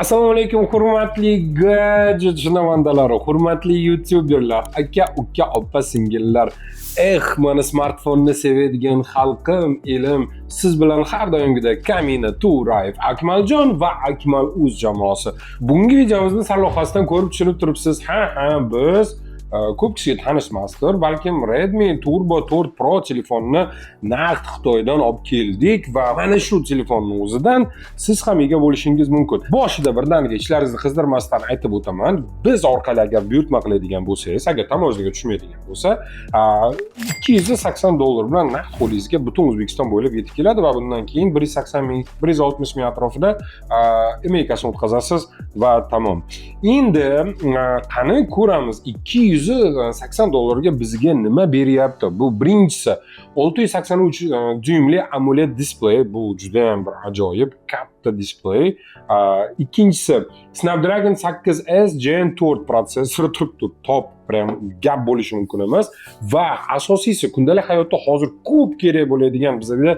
Assalomu alaykum hurmatli gadjet shinavandalari, hurmatli youtuberlar, aka, uka, opa, singillar. Mana smartfonni sevadigan xalqim, elim, siz bilan har doimgidek Kamina To'rayev, Akmaljon va Akmal.uz jamoasi. Bugungi videomizni sarlavhasidan ko'rib tushunib turibsiz. Biz ko'p kishiga tanishmasdir, balkim Redmi Turbo 4 Pro telefonni naqd Xitoydan olib keldik va mana shu telefonning o'zidan siz ham ega bo'lishingiz mumkin. Boshida birdaniga ishlaringizni qizdirmasdan aytib o'taman, biz orqali agar buyurtma qiladigan bo'lsangiz, agar tamojiga tushmaydigan bo'lsa, $280 bilan naqd qo'lingizga butun O'zbekiston bo'ylab yetib keladi va bundan keyin 180 ming, 160 ming atrofida emaykasini o'tkazasiz va tamom. Endi qani ko'ramiz, $280 ga bizga nima beryapti? Bu birinchisi 683 dyumli AMOLED displey, bu juda ham bir ajoyib katta displey. Ikkinchisi Snapdragon 8S Gen 4 protsessori turibdi, top, prям gap bo'lishi mumkin emas va asosiysi kundalik hayotda hozir ko'p kerak bo'ladigan bizga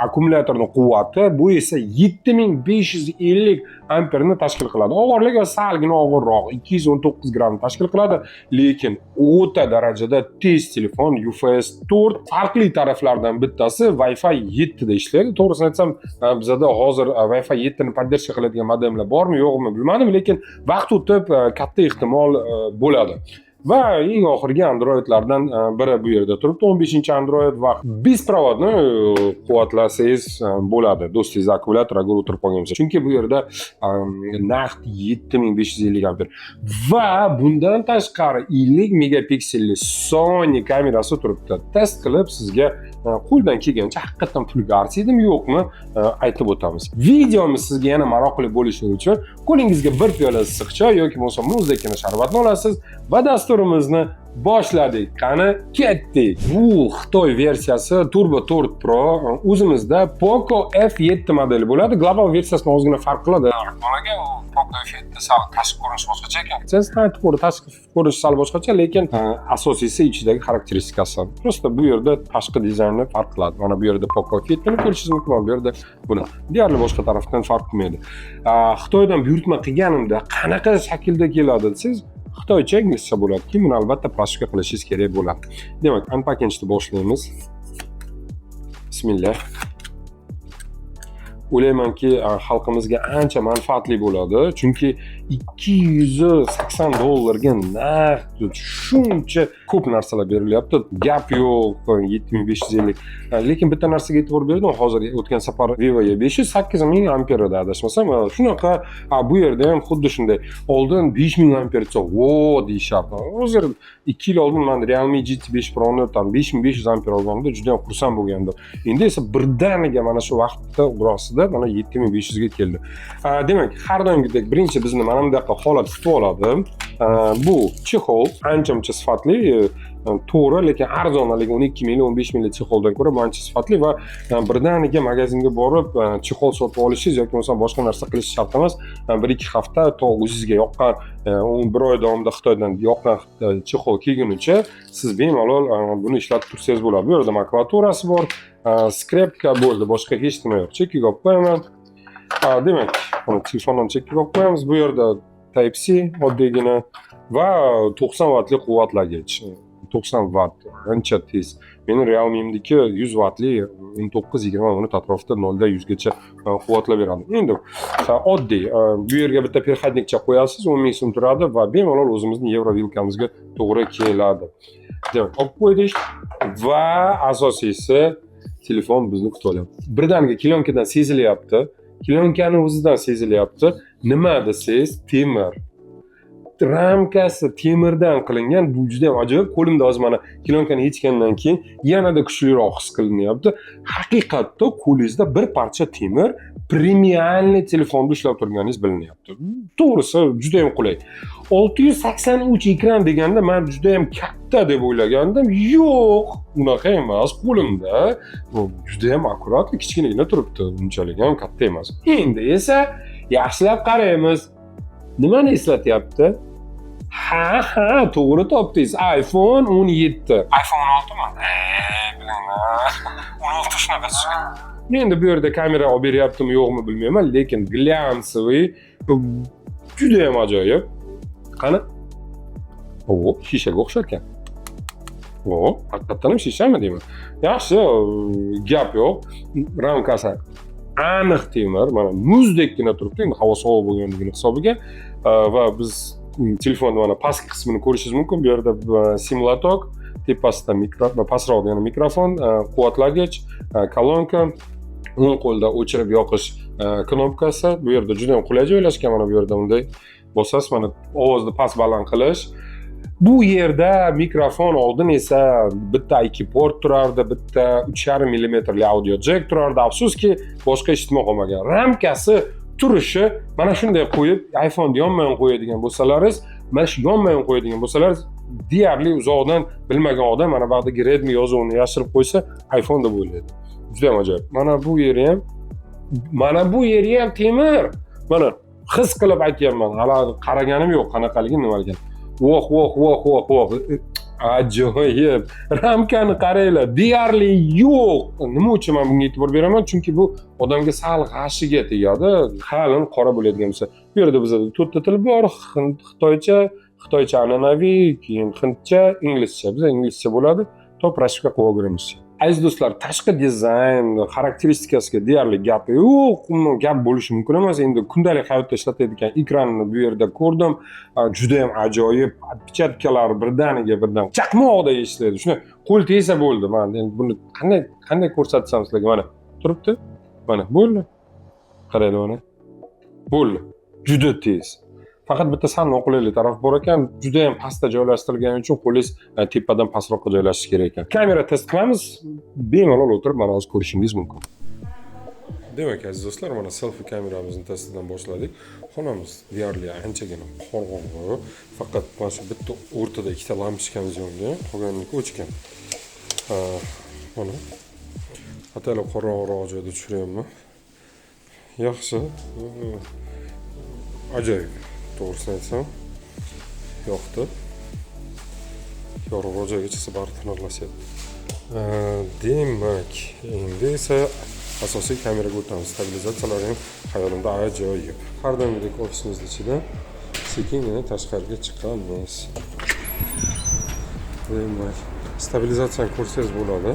akkumulyatorning quvvati, bu esa 7550 amperni tashkil qiladi. Og'irligi salgina og'irroq, 219 gramm tashkil qiladi, lekin o'ta darajada tez telefon. UFS 4 farqli taraflardan bittasi Wi-Fi 7 da ishlaydi. To'g'risini aytsam, bizda hozir Wi-Fi 7 ni podдержка qiladigan modemlar bormi, yo'qmi bilmadim, lekin vaqt o'tib katta ehtimol bo'ladi. Va eng oxirgi Androidlardan biri bu yerda turibdi, 15-Android va besprovodni quvvatlasangiz bo'ladi. Do'stingiz akkumulyator agar o'tirib qolgan bo'lsa. Chunki bu yerda naqd 7550 amper va bundan tashqari 50 megapikselli Sony kamerasi turibdi. Test qilib sizga qo'ldan kelgancha haqiqatan pulga arziydimi yo'qmi aytib o'tamiz. Videomiz sizga yana maroqli bo'lishi uchun qo'lingizga bir piyola issiq choy yoki bo'lmasa muzdagina sharbatni olasiz va dasturimizni boshladik. Qani ketdik. Bu Xitoy versiyasi Turbo 4 Pro, o'zimizda Poco F7 modeli bo'ladi. Global versiyasidan ozgina farq qiladi. Nimaga u Poco F7 sal tashqi ko'rinishi boshqacha ekan. Siz aytib ko'ring, tashqi ko'rinishi sal boshqacha, lekin asosiysi ichidagi xarakteristikasi. Prosta bu yerda tashqi dizayni farq qiladi. Mana bu yerda Poco F7 ni ko'rishingiz mumkin, bu yerda buni. Deyarli boshqa tarafdan farq qilmaydi. Xitoydan buyurtma qilganimda qanaqa shaklda keladi siz Xitoycha inglizcha bo'ladiki, buni albatta plastika qilishingiz kerak bo'ladi. Demak, unpackingni boshlaymiz. Bismillah. O'ylaymanki, xalqimizga ancha manfaatli bo'ladi, chunki $280 ga naqd shuncha ko'p narsalar berilyapti. Gap yo'q, 7550. Lekin bitta narsaga e'tibor berdim, hozir o'tgan safar Vivo 508 ming amper edi adashmasam. Shunaqa, bu yerda ham xuddi shunday. Oldin 5000 amper esa, vo deyishardi. Hozir 2 yil oldin men Realme GT5 Pro ni 5500 amper olganimda juda ham xursand bo'lgandim. Endi esa birdaniga mana shu vaqtda urosida mana 7500 ga keldi. Demak, har doimgidek birinchi bizni mana bunaqa holat kutib oladi. Bu chexol ancha sifatli, to'g'ri, lekin arzonligi 12 ming, 15 ming chexoldan ko'ra ancha sifatli va birdaniga magazinga borib chexol sotib olishingiz yoki bo'lmasa boshqa narsa qilish shart emas. 1-2 hafta to o'zingizga yoqqan, 1 oy davomida Xitoydan yoqqan chexol kelgunicha siz bemalol buni ishlatib tursangiz bo'ladi. Bu yerda makulaturasi bor, skrepka bo'ldi, boshqa hech nima yo'q. Chekkiga olib qo'yaman. Demak, buni telefondan chekkiga olib qo'yamiz. Bu yerda Type-C oddiygina va 90 vatli quvvatlagich. 90 watt, ancha tez. Meni Realme'imdiki 100 wattli 19-20 minut atrofida 0 dan 100 gacha quvvatlab beradi. Endi oddiy, bu yerga bitta perxodnikcha qo'yasiz, 10 ming so'm turadi va bemalol o'zimizning yevro vilkamizga to'g'ri keladi. Demak, olib qo'ydik va asosiysi telefon bizni kutib olyapti. Birdaniga klyonkadan sezilyapti. Klyonkani o'zidan sezilyapti. Nima desangiz, temir. Ramkasi temirdan qilingan. Bu juda ham ajoyib. Qo'limda hozir mana klyonkani yechgandan keyin yanada kuchliroq his qilinyapti. Haqiqatda qo'lingizda bir parcha temir premiumli telefonda ushlab turganingiz bilinyapti. To'g'risi juda ham qulay. 683 ekran deganda men juda ham katta deb o'ylagandim. Yo'q, unaqa emas. Qo'limda bu juda ham akkurat, kichkinagina turibdi, unchalik ham katta emas. Endi esa yaxshilab qaraymiz. Nimani eslatyapti? To'g'ri topdingiz. iPhone 17. iPhone 16 mi? Bilmayman. 16 shunaqa tushgan. Endi bu yerda kamera olib beryaptimi yo'qmi bilmayman, lekin glyansoviy juda ham ajoyib. Qani? O, shishaga o'xshar ekan. O, haqiqatdan ham shishami deyman. Yaxshi, gap yo'q. Ramkasi aniq temir, mana muzdekkina turibdi, endi havo sovuq bo'lganligini hisobiga va biz telefonni mana pastki qismini ko'rishingiz mumkin. Bu yerda simlatok, tepasida pastroq yana mikrofon, quvvatlagich, kolonka, o'ng qo'lda o'chirib yoqish knopkasi. Bu yerda juda ham qulay joylashgan. Mana bu yerda unday bosasiz, mana ovozni past baland qilish. Bu yerda mikrofon, oldin esa bitta 2 port turardi, bitta 3,5 mm audio jack turardi. Afsuski, boshqa eshitma qolmagan. Ramkasi turishi mana shunday qo'yib, iPhone yonmayon qo'yadigan bo'lsalaringiz, mana shu yonmayon qo'yadigan bo'lsalaringiz, deyarli uzoqdan bilmagan odam mana ba'dagi Redmi yozuvini yashirib qo'ysa, iPhone deb o'ylaydi. Juda ham ajoyib. Mana bu yeri ham temir. Mana his qilib aytyapman. Hali qaraganim yo'q qanaqaligi, nimaligini. Voh. Ajoyib. Ramkani qaranglar, deyarli yo'q. Nima uchun men bunga e'tibor beraman? Chunki bu odamga sal g'ashiga tegadi. Qalin qora bo'ladigan bo'lsa. Bu yerda bizda 4 ta til bor: Xitoycha an'anaviy, keyin hindcha, inglizcha. Bizda inglizcha bo'ladi. Top rashibga qilib o'rganamiz. Aziz do'stlar, tashqi dizayn xarakteristikasiga deyarli gap yo'q, gap bo'lishi mumkin emas. Endi kundalik hayotda ishlatadigan ekranni bu yerda ko'rdim. Juda ham ajoyib. Pechatkalar birdaniga birdan chaqmoqday ishlaydi. Shuni qo'l tegsa bo'ldi. Men endi buni qanday ko'rsatsam sizlarga, mana turibdi. Mana bo'ldi. Qaranglar mana. Bo'ldi. Juda tez. Faqat bitta sal noqulaylik taraf bor ekan, juda ham pastda joylashtirilgani uchun qo'lingiz tepadan pastroqqa joylashishi kerak ekan. Kamera test qilamiz, bemalol o'tirib mana hozir ko'rishingiz mumkin. Demak, aziz do'stlar, mana selfie kameramizni testidan boshladik. Xonamiz deyarli anchagina qorong'u, faqat mana shu bitta o'rtada ikkita lampochkamiz yongan, qolganligi o'chgan. Mana ataylab qorong'uroq joyda tushiryapman. Yaxshi. Ajoyib. To'g'risini aytsam, yoqdi. Yorug'roq joyga chiqsa bari tiniqlashyapti. Demak, endi esa asosiy kameraga o'tamiz. Stabilizatsiyalar ham xayolimda ajoyib. Har doimgidek ofisimiz ichida sekingina tashqariga chiqamiz. Demak, stabilizatsiyani ko'rsangiz bo'ladi.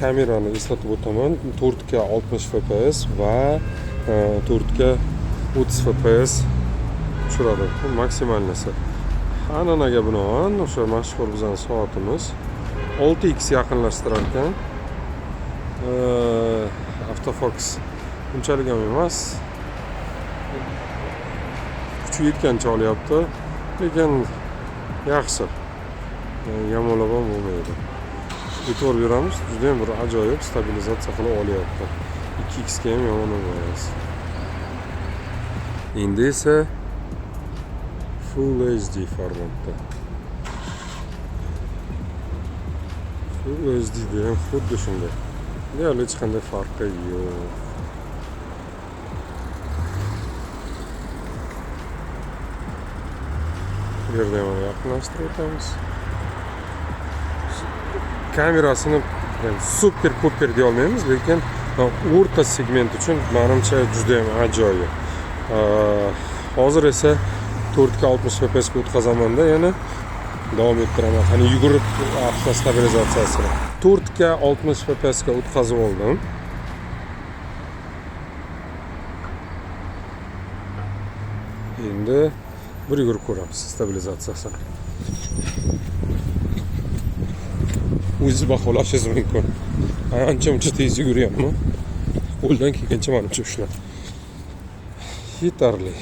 Kamerani eslatib o'taman, 4K 60 fps va 4K 30 fps tushiradi. Bu maksimalnisi. An'anaga binoan o'sha mashhur bizning soatimiz 6x yaqinlashtirar ekan. Autofocus unchalik ham emas. Kuchi yetgancha olyapti, lekin yaxshi. Yomonlab ham bo'lmaydi. E'tibor beramiz, juda ham bir ajoyib stabilizatsiya qilib olyapti. 2x ga ham yomon emas. Endi esa Full HD formatda. Full HD ham xuddi shunday. Deyarli hech qanday farqi yo'q. Bu yerda ham yaqinlashtirib o'tamiz. Kamerasini super puper deya olmaymiz, lekin o'rta segment uchun menimcha juda ham ajoyib. Hozir esa 4K 60 fps ga o'tkazamanda, yana davom ettiraman. Qani yugurib stabilizatsiyasini 4K 60 fps ga o'tkazib oldim. Endi bir yugurib ko'ramiz stabilizatsiyasini. O'zingiz baholashingiz mumkin. Ancha tez yuguryapman. Qo'ldan kelgancha menimcha ushlab. Yetarli.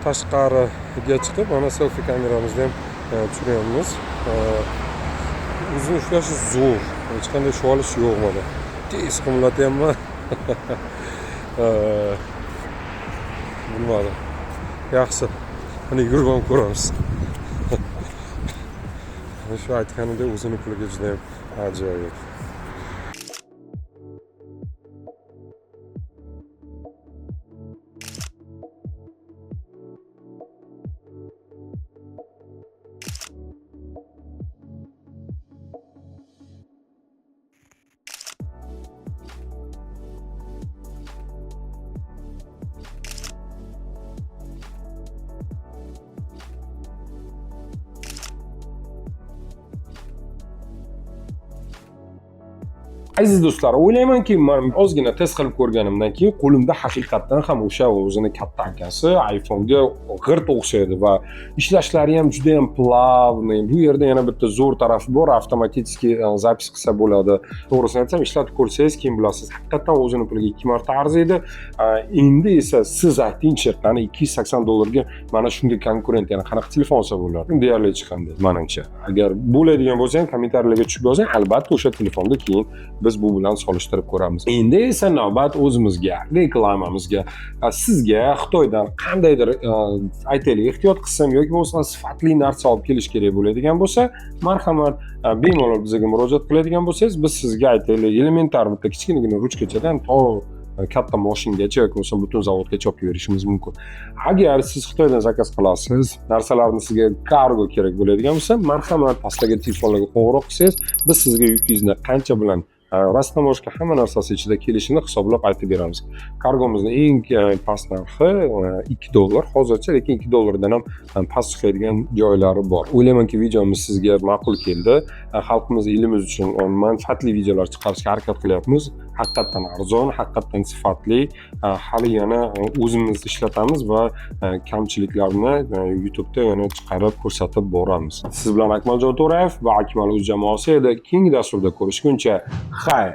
Tashqariga chiqib, mana selfie kameramizni ham tushiryapmiz. Uzun ushlashi zo'r. Hech qanday shuolish yo'q mana. Tez qimlatyapman. Bilmadim. Yaxshi. Mana yurib ham ko'ramiz. Shu aytganimdek o'zini puliga juda ham ajoyib. Aziz do'stlar, o'ylaymanki, men ozgina test qilib ko'rganimdan keyin qo'limda haqiqatdan ham o'sha o'zini katta akasi iPhone'ga g'irt o'xshaydi va ishlashlari ham juda ham plavniy. Bu yerda yana bitta zo'r tarafi bor, avtomatik zapis qilsa bo'ladi. To'g'risini aytsam, ishlatib ko'rsangiz keyin bilasiz, haqiqatdan o'zini puliga 2 marta arziydi. Endi esa siz aytingchi, qani $280 ga mana shunga konkurent yana qanaqa telefon olsa bo'ladi? Deyarli hech qanday, menimcha. Agar bo'ladigan bo'lsa ham kommentariylarga tushib yozing, albatta o'sha telefonda keyin biz bu bilan solishtirib ko'ramiz. Endi esa navbat o'zimizga, reklamamizga. Sizga Xitoydan qandaydir aytaylik, ehtiyot qilsam yoki bo'lmasa sifatli narsa olib kelish kerak bo'ladigan bo'lsa, marhamat, bemalol bizga murojaat qiladigan bo'lsangiz, biz sizga aytaylik, elementar bitta kichkinagina ruchkachadan to katta mashinagacha yoki bo'lmasa butun zavodgacha olib berishimiz mumkin. Agar siz Xitoydan zakaz qilasiz, narsalarni sizga kargo kerak bo'ladigan bo'lsa, marhamat, pastdagi telefonlarga qo'ng'iroq qilsangiz, biz sizga yukingizni qancha bilan rostdan boshqa hamma narsasi ichida kelishini hisoblab aytib beramiz. Kargomizni eng past narxi $2. Hozircha, lekin $2 dan ham past chiqadigan joylari bor. O'ylaymanki, videomiz sizga ma'qul keldi. Xalqimiz, elimiz uchun manfaatli videolar chiqarishga harakat qilyapmiz. Haqiqatan arzon, haqiqatan sifatli, hali yana o'zimiz ishlatamiz va kamchiliklarni YouTube'da yana chiqarib ko'rsatib boramiz. Siz bilan Akmaljon To'rayev va Akmal o'z jamoasi edi. Keyingi dasturda ko'rishguncha, xayr.